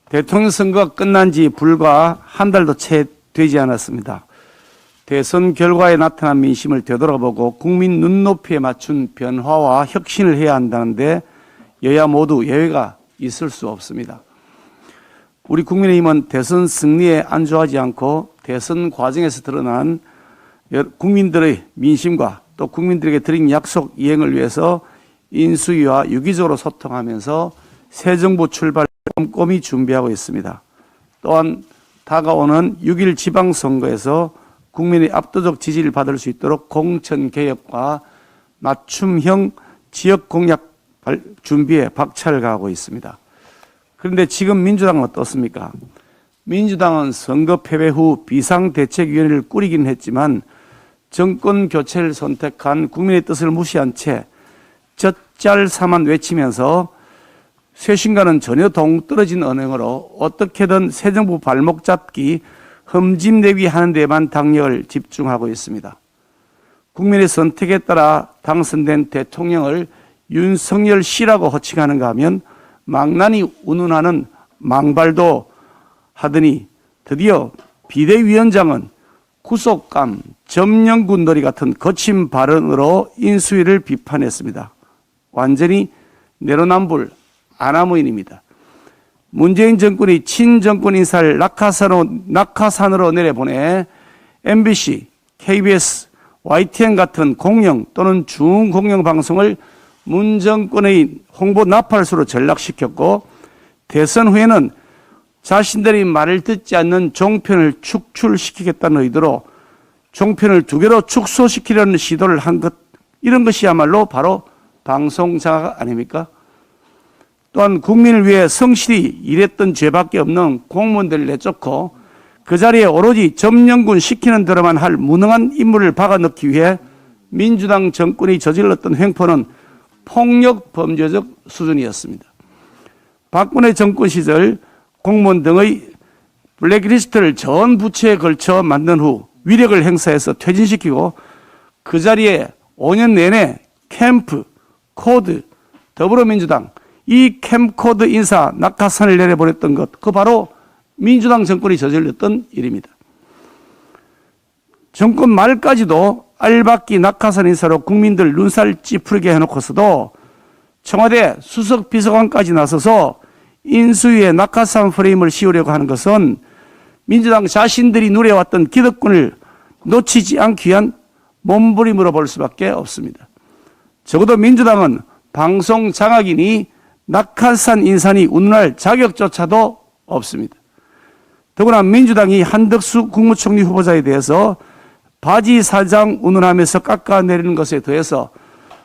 대통령 선거가 끝난 지 불과 한 달도 채 되지 않았습니다. 대선 결과에 나타난 민심을 되돌아보고 국민 눈높이에 맞춘 변화와 혁신을 해야 한다는데 여야 모두 예외가 있을 수 없습니다. 우리 국민의힘은 대선 승리에 안주하지 않고 대선 과정에서 드러난 국민들의 민심과 또 국민들에게 드린 약속 이행을 위해서 인수위와 유기적으로 소통하면서 새 정부 출발을 꼼꼼히 준비하고 있습니다. 또한 다가오는 6일 지방선거에서 국민의 압도적 지지를 받을 수 있도록 공천개혁과 맞춤형 지역 공약 준비에 박차를 가하고 있습니다. 그런데 지금 민주당은 어떻습니까? 민주당은 선거 패배 후 비상대책위원회를 꾸리긴 했지만 정권 교체를 선택한 국민의 뜻을 무시한 채 젖잘사만 외치면서 쇄신과는 전혀 동떨어진 언행으로 어떻게든 새 정부 발목 잡기, 흠집내기 하는 데만 당력을 집중하고 있습니다. 국민의 선택에 따라 당선된 대통령을 윤석열 씨라고 호칭하는가 하면 망나니 운운하는 망발도 하더니 드디어 비대위원장은 구속감, 점령군놀이 같은 거친 발언으로 인수위를 비판했습니다. 완전히 내로남불 아나무인입니다. 문재인 정권이 친정권 인사를 낙하산으로 내려보내 MBC, KBS, YTN 같은 공영 또는 중공영 방송을 문 정권의 홍보 나팔수로 전락시켰고 대선 후에는 자신들이 말을 듣지 않는 종편을 축출시키겠다는 의도로 종편을 2개로 축소시키려는 시도를 한 것, 이런 것이야말로 바로 방송자가 아닙니까? 또한 국민을 위해 성실히 일했던 죄밖에 없는 공무원들을 내쫓고 그 자리에 오로지 점령군 시키는 대로만 할 무능한 인물을 박아넣기 위해 민주당 정권이 저질렀던 횡포는 폭력 범죄적 수준이었습니다. 박근혜 정권 시절 공무원 등의 블랙리스트를 전 부처에 걸쳐 만든 후 위력을 행사해서 퇴진시키고 그 자리에 5년 내내 캠프, 코드, 더불어민주당 이 캠코드 인사 낙하산을 내려보냈던 것, 그 바로 민주당 정권이 저질렀던 일입니다. 정권 말까지도 알박기 낙하산 인사로 국민들 눈살 찌푸리게 해놓고서도 청와대 수석 비서관까지 나서서 인수위의 낙하산 프레임을 씌우려고 하는 것은 민주당 자신들이 누려왔던 기득권을 놓치지 않기 위한 몸부림으로 볼 수밖에 없습니다. 적어도 민주당은 방송 장악인이 낙하산 인사니 운운할 자격조차도 없습니다. 더구나 민주당이 한덕수 국무총리 후보자에 대해서 바지 사장 운운하면서 깎아내리는 것에 더해서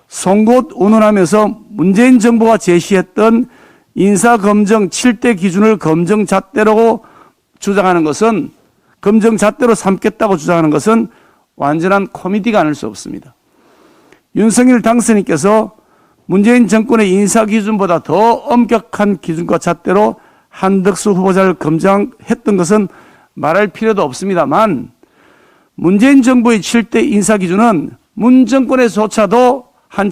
송곳 운운하면서 문재인 정부가 제시했던 인사검증 7대 기준을 검증잣대로 주장하는 것은, 검증잣대로 삼겠다고 주장하는 것은 완전한 코미디가 아닐 수 없습니다. 윤석열 당선인께서 문재인 정권의 인사 기준보다 더 엄격한 기준과 잣대로 한덕수 후보자를 검증했던 것은 말할 필요도 없습니다만, 문재인 정부의 7대 인사 기준은 문 정권에서조차도 한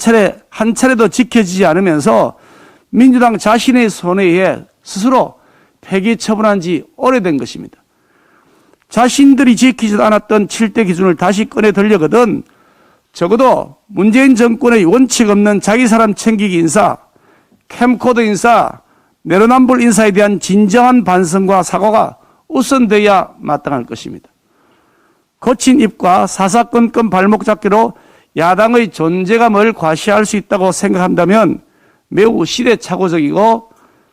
차례도 지켜지지 않으면서 민주당 자신의 손에 의해 스스로 폐기 처분한 지 오래된 것입니다. 자신들이 지키지도 않았던 7대 기준을 다시 꺼내 들려거든 적어도 문재인 정권의 원칙 없는 자기 사람 챙기기 인사, 캠코더 인사, 내로남불 인사에 대한 진정한 반성과 사과가 우선되어야 마땅할 것입니다. 거친 입과 사사건건 발목 잡기로 야당의 존재감을 과시할 수 있다고 생각한다면 매우 시대착오적이고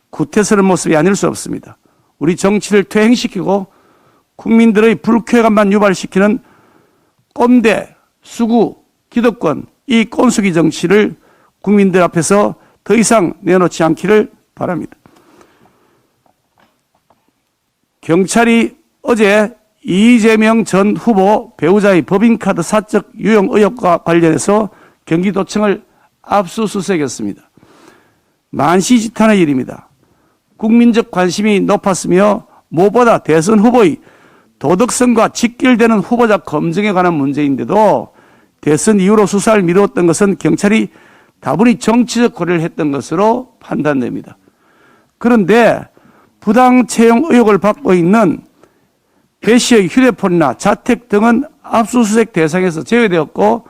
구태스러운 모습이 아닐 수 없습니다. 우리 정치를 퇴행시키고 국민들의 불쾌감만 유발시키는 꼰대, 수구, 기득권, 이 꼰숙이 정치를 국민들 앞에서 더 이상 내놓지 않기를 바랍니다. 경찰이 어제 이재명 전 후보 배우자의 법인카드 사적 유용 의혹과 관련해서 경기도청을 압수수색했습니다. 만시지탄의 일입니다. 국민적 관심이 높았으며 무엇보다 대선 후보의 도덕성과 직결되는 후보자 검증에 관한 문제인데도 대선 이후로 수사를 미루었던 것은 경찰이 다분히 정치적 고려를 했던 것으로 판단됩니다. 그런데 부당 채용 의혹을 받고 있는 배 씨의 휴대폰이나 자택 등은 압수수색 대상에서 제외되었고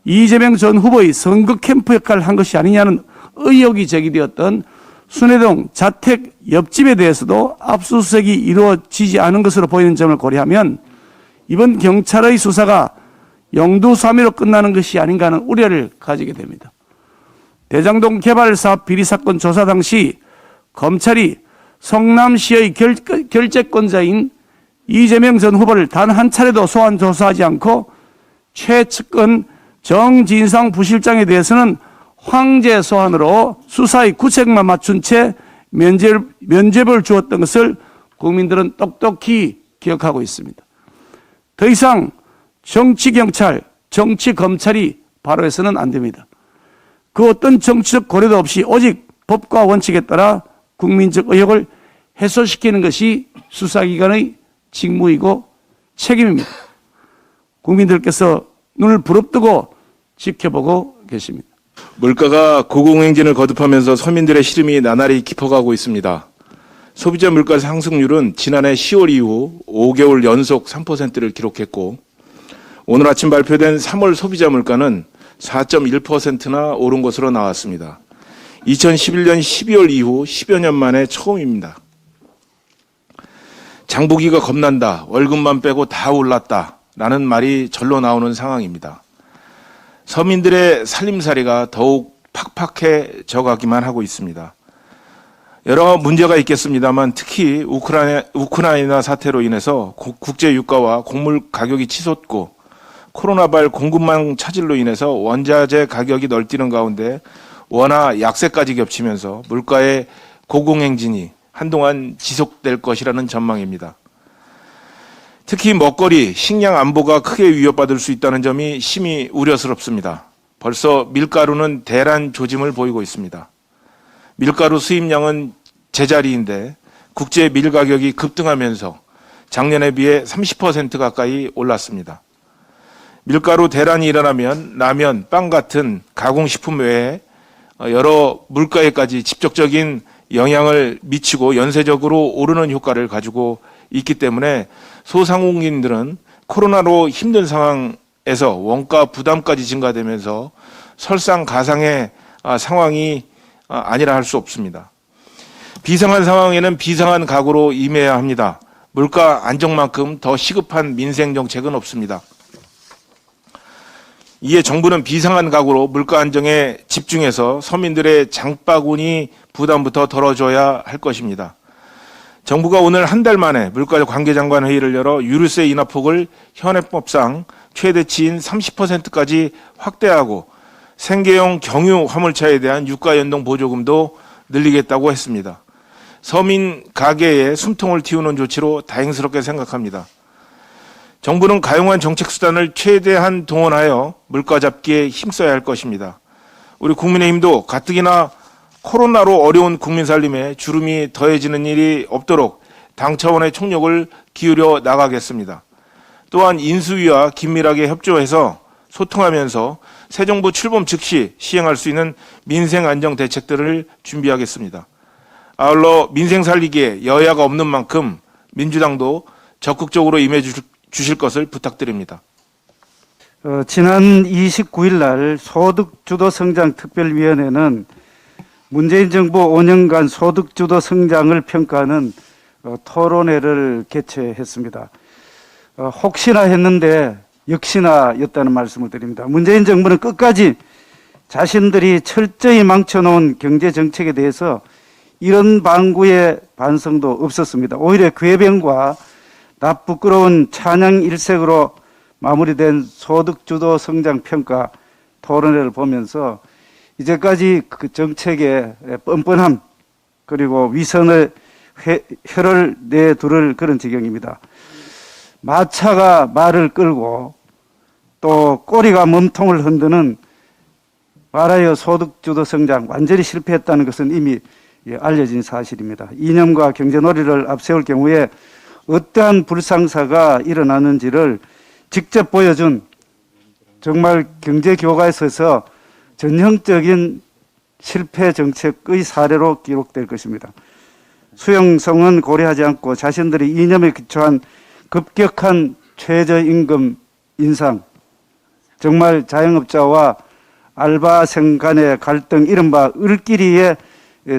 이재명 전 후보의 선거 캠프 역할을 한 것이 아니냐는 의혹이 제기되었던 순회동 자택 옆집에 대해서도 압수수색이 이루어지지 않은 것으로 보이는 점을 고려하면 이번 경찰의 수사가 영두사미로 끝나는 것이 아닌가 하는 우려를 가지게 됩니다. 대장동 개발사업 비리사건 조사 당시 검찰이 성남시의 결재권자인 이재명 전 후보를 단 한 차례도 소환 조사하지 않고 최측근 정진상 부실장에 대해서는 황제 소환으로 수사의 구책만 맞춘 채 면죄부를 주었던 것을 국민들은 똑똑히 기억하고 있습니다. 더 이상 정치경찰, 정치검찰이 바로 해서는 안 됩니다. 그 어떤 정치적 고려도 없이 오직 법과 원칙에 따라 국민적 의혹을 해소시키는 것이 수사기관의 직무이고 책임입니다. 국민들께서 눈을 부릅뜨고 지켜보고 계십니다. 물가가 고공행진을 거듭하면서 서민들의 시름이 나날이 깊어가고 있습니다. 소비자 물가 상승률은 지난해 10월 이후 5개월 연속 3%를 기록했고 오늘 아침 발표된 3월 소비자 물가는 4.1%나 오른 것으로 나왔습니다. 2011년 12월 이후 10여 년 만에 처음입니다. 장보기가 겁난다, 월급만 빼고 다 올랐다 라는 말이 절로 나오는 상황입니다. 서민들의 살림살이가 더욱 팍팍해져 가기만 하고 있습니다. 여러 문제가 있겠습니다만 특히 우크라이나 사태로 인해서 국제 유가와 곡물 가격이 치솟고 코로나발 공급망 차질로 인해서 원자재 가격이 널뛰는 가운데 원화 약세까지 겹치면서 물가의 고공행진이 한동안 지속될 것이라는 전망입니다. 특히 먹거리, 식량 안보가 크게 위협받을 수 있다는 점이 심히 우려스럽습니다. 벌써 밀가루는 대란 조짐을 보이고 있습니다. 밀가루 수입량은 제자리인데 국제 밀 가격이 급등하면서 작년에 비해 30% 가까이 올랐습니다. 밀가루 대란이 일어나면 라면, 빵 같은 가공식품 외에 여러 물가에까지 직접적인 영향을 미치고 연쇄적으로 오르는 효과를 가지고 있기 때문에 소상공인들은 코로나로 힘든 상황에서 원가 부담까지 증가되면서 설상가상의 상황이 아니라 할 수 없습니다. 비상한 상황에는 비상한 각오로 임해야 합니다. 물가 안정만큼 더 시급한 민생 정책은 없습니다. 이에 정부는 비상한 각오로 물가 안정에 집중해서 서민들의 장바구니 부담부터 덜어줘야 할 것입니다. 정부가 오늘 한 달 만에 물가 관계장관 회의를 열어 유류세 인하폭을 현행법상 최대치인 30%까지 확대하고 생계형 경유 화물차에 대한 유가 연동 보조금도 늘리겠다고 했습니다. 서민 가계에 숨통을 틔우는 조치로 다행스럽게 생각합니다. 정부는 가용한 정책 수단을 최대한 동원하여 물가 잡기에 힘써야 할 것입니다. 우리 국민의힘도 가뜩이나 코로나로 어려운 국민 살림에 주름이 더해지는 일이 없도록 당 차원의 총력을 기울여 나가겠습니다. 또한 인수위와 긴밀하게 협조해서 소통하면서 새 정부 출범 즉시 시행할 수 있는 민생 안정 대책들을 준비하겠습니다. 아울러 민생 살리기에 여야가 없는 만큼 민주당도 적극적으로 임해 주실 것을 부탁드립니다. 지난 29일 날 소득주도 성장 특별위원회는 문재인 정부 5년간 소득주도 성장을 평가하는 토론회를 개최했습니다. 혹시나 했는데 역시나였다는 말씀을 드립니다. 문재인 정부는 끝까지 자신들이 철저히 망쳐놓은 경제정책에 대해서 이런 방구의 반성도 없었습니다. 오히려 궤변과 납부끄러운 찬양 일색으로 마무리된 소득주도 성장 평가 토론회를 보면서 이제까지 그 정책의 뻔뻔함 그리고 위선을 혀를 내두를 그런 지경입니다. 마차가 말을 끌고 또 꼬리가 몸통을 흔드는 말하여 소득주도 성장 완전히 실패했다는 것은 이미 알려진 사실입니다. 이념과 경제놀이를 앞세울 경우에 어떠한 불상사가 일어나는지를 직접 보여준 정말 경제교과에 있어서 전형적인 실패 정책의 사례로 기록될 것입니다. 수용성은 고려하지 않고 자신들의 이념에 기초한 급격한 최저임금 인상, 정말 자영업자와 알바생 간의 갈등, 이른바 을끼리의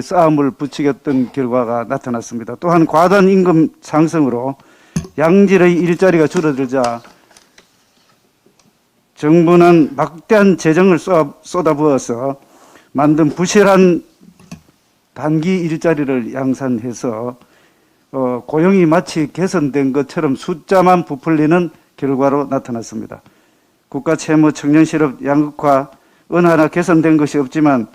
싸움을 부추겼던 결과가 나타났습니다. 또한 과도한 임금 상승으로 양질의 일자리가 줄어들자 정부는 막대한 재정을 쏟아부어서 만든 부실한 단기 일자리를 양산해서 고용이 마치 개선된 것처럼 숫자만 부풀리는 결과로 나타났습니다. 국가 채무 청년 실업 양극화 어느 하나 개선된 것이 없지만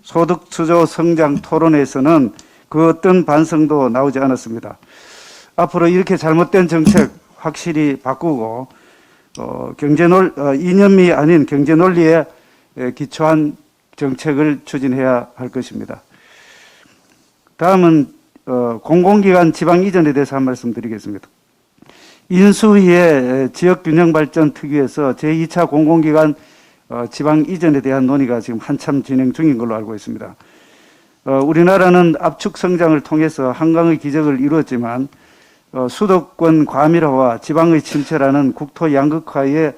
소득 수조 성장 토론에서는 그 어떤 반성도 나오지 않았습니다. 앞으로 이렇게 잘못된 정책 확실히 바꾸고 이념이 아닌 경제 논리에 기초한 정책을 추진해야 할 것입니다. 다음은 공공기관 지방 이전에 대해서 한 말씀 드리겠습니다. 인수위의 지역균형발전특위에서 제2차 공공기관 지방 이전에 대한 논의가 지금 한참 진행 중인 걸로 알고 있습니다. 우리나라는 압축 성장을 통해서 한강의 기적을 이루었지만 수도권 과밀화와 지방의 침체라는 국토 양극화의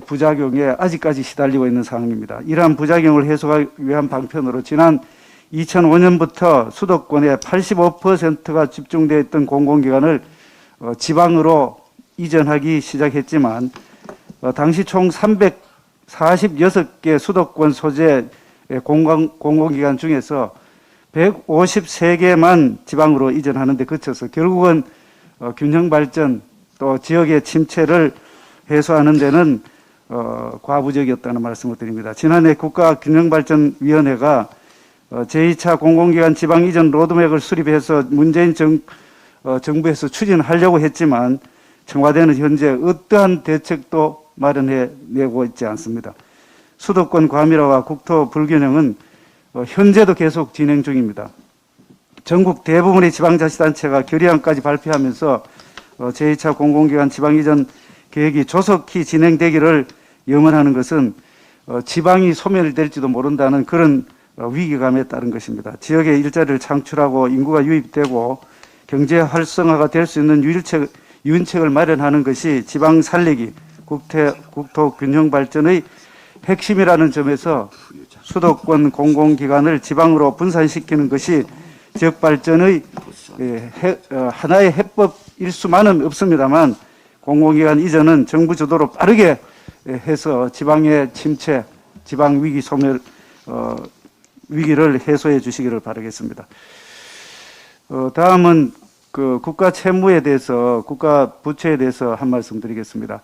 부작용에 아직까지 시달리고 있는 상황입니다. 이러한 부작용을 해소하기 위한 방편으로 지난 2005년부터 수도권의 85%가 집중되어 있던 공공기관을 지방으로 이전하기 시작했지만 당시 총 346개 수도권 소재 공공기관 중에서 153개만 지방으로 이전하는 데 그쳐서 결국은 균형발전 또 지역의 침체를 해소하는 데는 과부적이었다는 말씀을 드립니다. 지난해 국가균형발전위원회가 제2차 공공기관 지방 이전 로드맵을 수립해서 문재인 정부에서 추진하려고 했지만 청와대는 현재 어떠한 대책도 마련해내고 있지 않습니다. 수도권 과밀화와 국토 불균형은 현재도 계속 진행 중입니다. 전국 대부분의 지방자치단체가 결의안까지 발표하면서 제2차 공공기관 지방 이전 계획이 조속히 진행되기를 염원하는 것은 지방이 소멸될지도 모른다는 그런 위기감에 따른 것입니다. 지역에 일자리를 창출하고 인구가 유입되고 경제 활성화가 될 수 있는 유인책을 마련하는 것이 지방 살리기, 국토 균형 발전의 핵심이라는 점에서 수도권 공공기관을 지방으로 분산시키는 것이 지역 발전의 하나의 해법일 수만은 없습니다만 공공기관 이전은 정부 주도로 빠르게 해서 지방의 침체, 지방 위기 소멸 위기를 해소해 주시기를 바라겠습니다. 다음은 그 국가 채무에 대해서, 국가 부채에 대해서 한 말씀 드리겠습니다.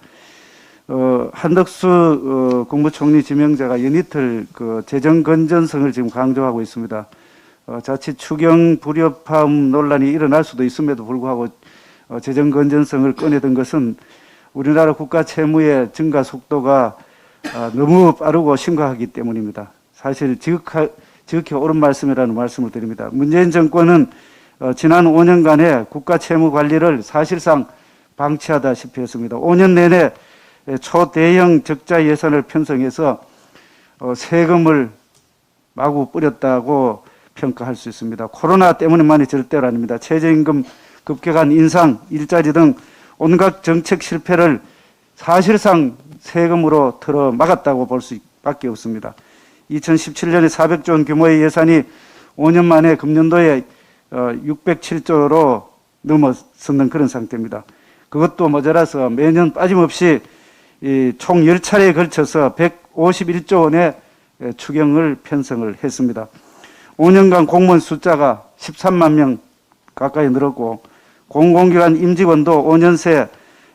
한덕수 국무총리 지명자가 연이틀 그 재정 건전성을 지금 강조하고 있습니다. 자칫 추경 불협화음 논란이 일어날 수도 있음에도 불구하고 재정 건전성을 꺼내든 것은 우리나라 국가 채무의 증가 속도가 너무 빠르고 심각하기 때문입니다. 사실 지극히 옳은 말씀이라는 말씀을 드립니다. 문재인 정권은 지난 5년간의 국가 채무 관리를 사실상 방치하다시피 했습니다. 5년 내내 초대형 적자 예산을 편성해서 세금을 마구 뿌렸다고 평가할 수 있습니다. 코로나 때문만이 절대로 아닙니다. 최저임금 급격한 인상, 일자리 등 온갖 정책 실패를 사실상 세금으로 틀어 막았다고 볼 수밖에 없습니다. 2017년에 400조 원 규모의 예산이 5년 만에 금년도에 607조로 넘어서는 그런 상태입니다. 그것도 모자라서 매년 빠짐없이 총 10차례에 걸쳐서 151조 원의 추경을 편성을 했습니다. 5년간 공무원 숫자가 13만 명 가까이 늘었고 공공기관 임직원도 5년 새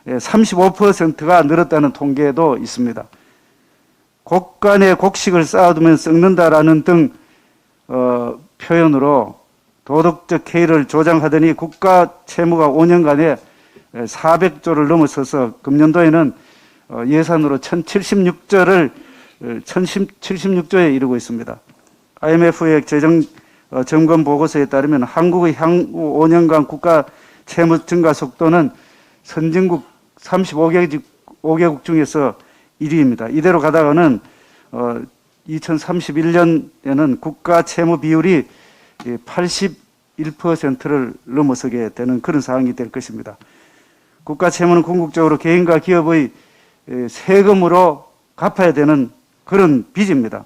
35%가 늘었다는 통계도 있습니다. 곡간에 곡식을 쌓아두면 썩는다라는 등 표현으로 도덕적 해이를 조장하더니 국가 채무가 5년간에 400조를 넘어서서 금년도에는 예산으로 1076조에 이르고 있습니다. IMF의 재정 점검 보고서에 따르면 한국의 향후 5년간 국가 채무 증가 속도는 선진국 35개국 중에서 1위입니다. 이대로 가다가는 2031년에는 국가 채무 비율이 1%를 넘어서게 되는 그런 상황이 될 것입니다. 국가 채무는 궁극적으로 개인과 기업의 세금으로 갚아야 되는 그런 빚입니다.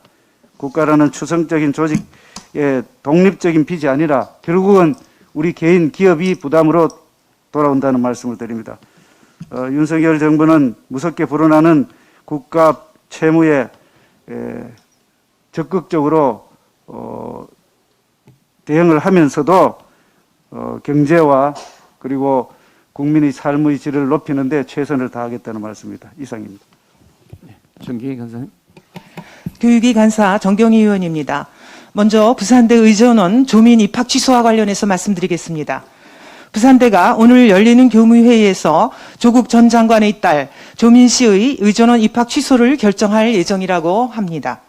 국가라는 추상적인 조직의 독립적인 빚이 아니라 결국은 우리 개인 기업이 부담으로 돌아온다는 말씀을 드립니다. 윤석열 정부는 무섭게 불어나는 국가 채무에 적극적으로 대응을 하면서도 경제와 그리고 국민의 삶의 질을 높이는 데 최선을 다하겠다는 말씀입니다. 이상입니다. 정기희 간사님. 교육위 간사 정경희 의원입니다. 먼저 부산대 의전원 조민 입학 취소와 관련해서 말씀드리겠습니다. 부산대가 오늘 열리는 교무회의에서 조국 전 장관의 딸 조민 씨의 의전원 입학 취소를 결정할 예정이라고 합니다.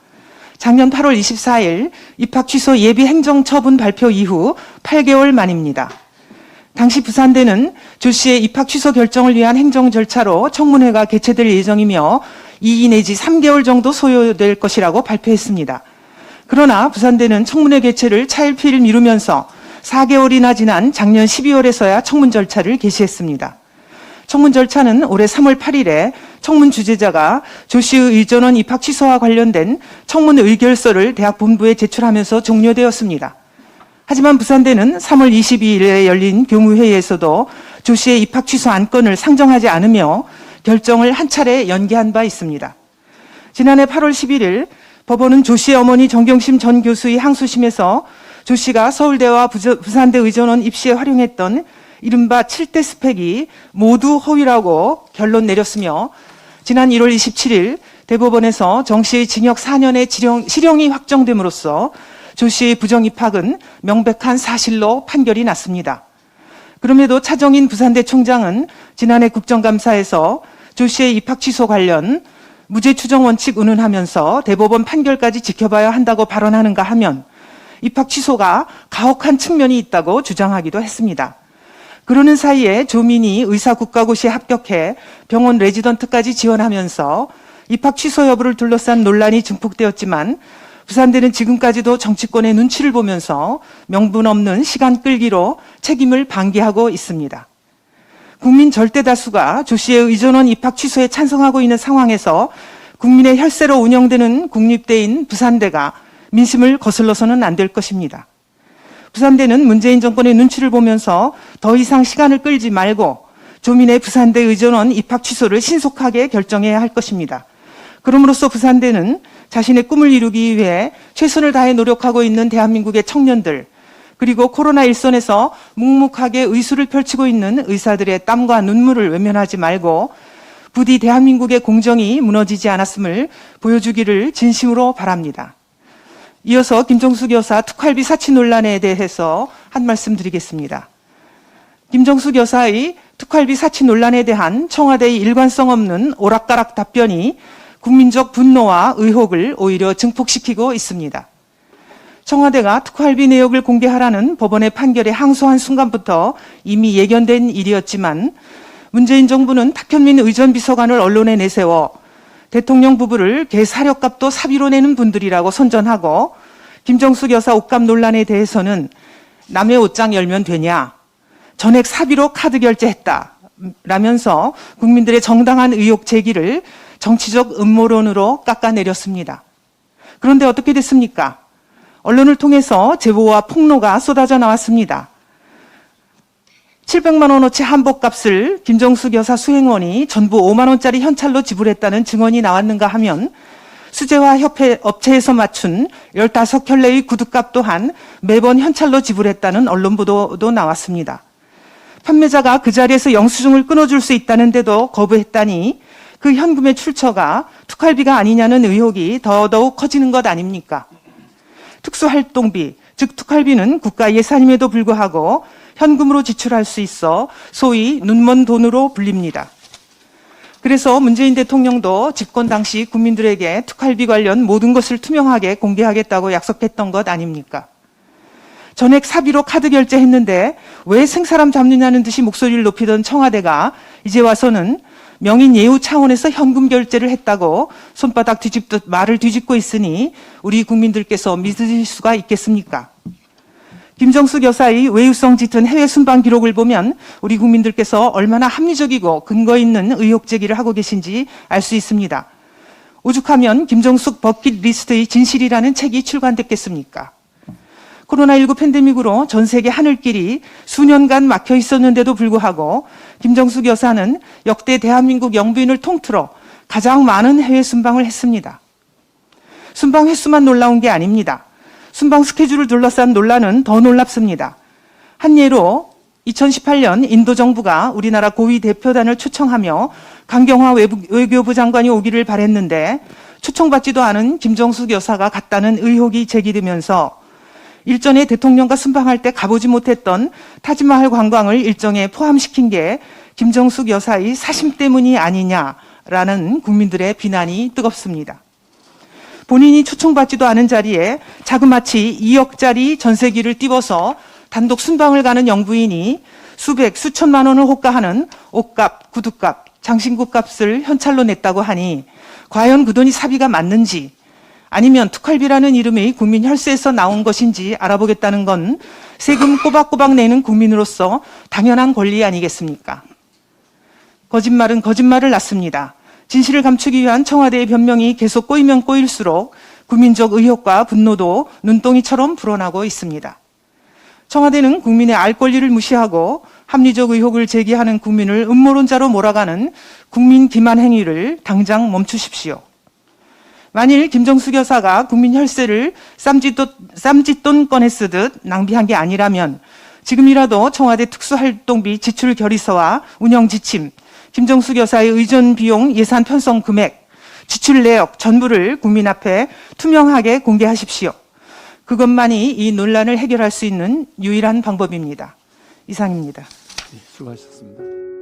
작년 8월 24일 입학 취소 예비 행정처분 발표 이후 8개월 만입니다. 당시 부산대는 조 씨의 입학 취소 결정을 위한 행정 절차로 청문회가 개최될 예정이며 2 내지 3개월 정도 소요될 것이라고 발표했습니다. 그러나 부산대는 청문회 개최를 차일피일 미루면서 4개월이나 지난 작년 12월에서야 청문 절차를 개시했습니다. 청문 절차는 올해 3월 8일에 청문 주재자가 조 씨의 의전원 입학 취소와 관련된 청문 의결서를 대학 본부에 제출하면서 종료되었습니다. 하지만 부산대는 3월 22일에 열린 교무회의에서도 조 씨의 입학 취소 안건을 상정하지 않으며 결정을 한 차례 연기한 바 있습니다. 지난해 8월 11일 법원은 조 씨의 어머니 정경심 전 교수의 항소심에서 조 씨가 서울대와 부산대 의전원 입시에 활용했던 이른바 7대 스펙이 모두 허위라고 결론 내렸으며 지난 1월 27일 대법원에서 정 씨의 징역 4년의 실형이 확정됨으로써 조 씨의 부정 입학은 명백한 사실로 판결이 났습니다. 그럼에도 차정인 부산대 총장은 지난해 국정감사에서 조 씨의 입학 취소 관련 무죄 추정 원칙 운운하면서 대법원 판결까지 지켜봐야 한다고 발언하는가 하면 입학 취소가 가혹한 측면이 있다고 주장하기도 했습니다. 그러는 사이에 조민이 의사국가고시에 합격해 병원 레지던트까지 지원하면서 입학 취소 여부를 둘러싼 논란이 증폭되었지만 부산대는 지금까지도 정치권의 눈치를 보면서 명분 없는 시간 끌기로 책임을 방기하고 있습니다. 국민 절대 다수가 조 씨의 의전원 입학 취소에 찬성하고 있는 상황에서 국민의 혈세로 운영되는 국립대인 부산대가 민심을 거슬러서는 안 될 것입니다. 부산대는 문재인 정권의 눈치를 보면서 더 이상 시간을 끌지 말고 조민의 부산대 의전원 입학 취소를 신속하게 결정해야 할 것입니다. 그럼으로써 부산대는 자신의 꿈을 이루기 위해 최선을 다해 노력하고 있는 대한민국의 청년들, 그리고 코로나 일선에서 묵묵하게 의수를 펼치고 있는 의사들의 땀과 눈물을 외면하지 말고 부디 대한민국의 공정이 무너지지 않았음을 보여주기를 진심으로 바랍니다. 이어서 김정숙 여사 특활비 사치 논란에 대해서 한 말씀 드리겠습니다. 김정숙 여사의 특활비 사치 논란에 대한 청와대의 일관성 없는 오락가락 답변이 국민적 분노와 의혹을 오히려 증폭시키고 있습니다. 청와대가 특활비 내역을 공개하라는 법원의 판결에 항소한 순간부터 이미 예견된 일이었지만 문재인 정부는 탁현민 의전비서관을 언론에 내세워 대통령 부부를 개 사료값도 사비로 내는 분들이라고 선전하고 김정숙 여사 옷값 논란에 대해서는 남의 옷장 열면 되냐, 전액 사비로 카드 결제했다 라면서 국민들의 정당한 의혹 제기를 정치적 음모론으로 깎아내렸습니다. 그런데 어떻게 됐습니까? 언론을 통해서 제보와 폭로가 쏟아져 나왔습니다. 700만 원어치 한복값을 김정숙 여사 수행원이 전부 5만 원짜리 현찰로 지불했다는 증언이 나왔는가 하면 수제화 협회 업체에서 맞춘 15켤레의 구두값 또한 매번 현찰로 지불했다는 언론 보도도 나왔습니다. 판매자가 그 자리에서 영수증을 끊어줄 수 있다는데도 거부했다니 그 현금의 출처가 특활비가 아니냐는 의혹이 더더욱 커지는 것 아닙니까? 특수활동비, 즉 특활비는 국가 예산임에도 불구하고 현금으로 지출할 수 있어 소위 눈먼 돈으로 불립니다. 그래서 문재인 대통령도 집권 당시 국민들에게 특활비 관련 모든 것을 투명하게 공개하겠다고 약속했던 것 아닙니까? 전액 사비로 카드 결제했는데 왜 생사람 잡느냐는 듯이 목소리를 높이던 청와대가 이제 와서는 명인 예우 차원에서 현금 결제를 했다고 손바닥 뒤집듯 말을 뒤집고 있으니 우리 국민들께서 믿으실 수가 있겠습니까? 김정숙 여사의 외유성 짙은 해외 순방 기록을 보면 우리 국민들께서 얼마나 합리적이고 근거 있는 의혹 제기를 하고 계신지 알 수 있습니다. 오죽하면 김정숙 버킷리스트의 진실이라는 책이 출간됐겠습니까? 코로나19 팬데믹으로 전 세계 하늘길이 수년간 막혀 있었는데도 불구하고 김정숙 여사는 역대 대한민국 영부인을 통틀어 가장 많은 해외 순방을 했습니다. 순방 횟수만 놀라운 게 아닙니다. 순방 스케줄을 둘러싼 논란은 더 놀랍습니다. 한 예로 2018년 인도 정부가 우리나라 고위 대표단을 초청하며 강경화 외교부 장관이 오기를 바랬는데 초청받지도 않은 김정숙 여사가 갔다는 의혹이 제기되면서 일전에 대통령과 순방할 때 가보지 못했던 타지마할 관광을 일정에 포함시킨 게 김정숙 여사의 사심 때문이 아니냐라는 국민들의 비난이 뜨겁습니다. 본인이 초청받지도 않은 자리에 자그마치 2억짜리 전세기를 띄워서 단독 순방을 가는 영부인이 수백, 수천만 원을 호가하는 옷값, 구두값, 장신구 값을 현찰로 냈다고 하니 과연 그 돈이 사비가 맞는지 아니면 특활비라는 이름의 국민 혈세에서 나온 것인지 알아보겠다는 건 세금 꼬박꼬박 내는 국민으로서 당연한 권리 아니겠습니까? 거짓말은 거짓말을 낳습니다. 진실을 감추기 위한 청와대의 변명이 계속 꼬이면 꼬일수록 국민적 의혹과 분노도 눈덩이처럼 불어나고 있습니다. 청와대는 국민의 알 권리를 무시하고 합리적 의혹을 제기하는 국민을 음모론자로 몰아가는 국민 기만 행위를 당장 멈추십시오. 만일 김정숙 여사가 국민 혈세를 쌈짓돈 꺼내 쓰듯 낭비한 게 아니라면 지금이라도 청와대 특수활동비 지출 결의서와 운영 지침, 김정숙 여사의 의전 비용 예산 편성 금액, 지출 내역 전부를 국민 앞에 투명하게 공개하십시오. 그것만이 이 논란을 해결할 수 있는 유일한 방법입니다. 이상입니다. 수고하셨습니다.